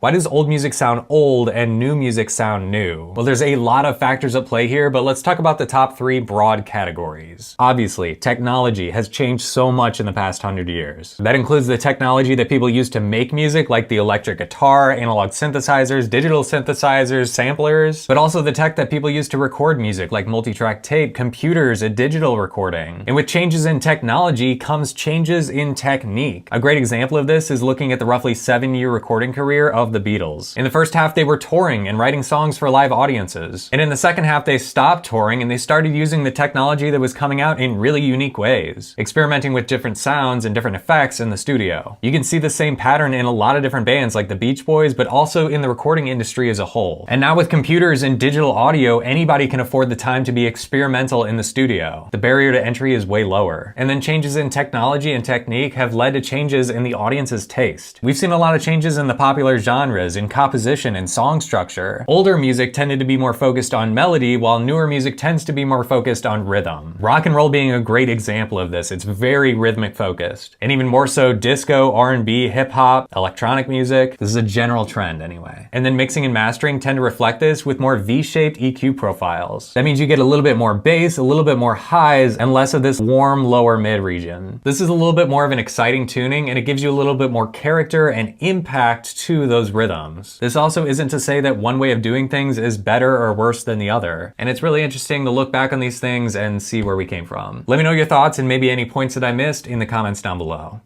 Why does old music sound old and new music sound new? Well, there's a lot of factors at play here, but let's talk about the top 3 broad categories. Obviously, technology has changed so much in the past 100 years. That includes the technology that people use to make music, like the electric guitar, analog synthesizers, digital synthesizers, samplers, but also the tech that people use to record music, like multi-track tape, computers, and digital recording. And with changes in technology comes changes in technique. A great example of this is looking at the roughly 7-year recording career of the Beatles. In the first half, they were touring and writing songs for live audiences. And in the second half, they stopped touring and they started using the technology that was coming out in really unique ways, experimenting with different sounds and different effects in the studio. You can see the same pattern in a lot of different bands like the Beach Boys, but also in the recording industry as a whole. And now with computers and digital audio, anybody can afford the time to be experimental in the studio. The barrier to entry is way lower. And then changes in technology and technique have led to changes in the audience's taste. We've seen a lot of changes in the popular genres, in composition and song structure. Older music tended to be more focused on melody, while newer music tends to be more focused on rhythm. Rock and roll being a great example of this. It's very rhythmic focused. And even more so, disco, R&B, hip hop, electronic music. This is a general trend anyway. And then mixing and mastering tend to reflect this with more V-shaped EQ profiles. That means you get a little bit more bass, a little bit more highs, and less of this warm lower mid region. This is a little bit more of an exciting tuning, and it gives you a little bit more character and impact to those rhythms. This also isn't to say that one way of doing things is better or worse than the other. And it's really interesting to look back on these things and see where we came from. Let me know your thoughts and maybe any points that I missed in the comments down below.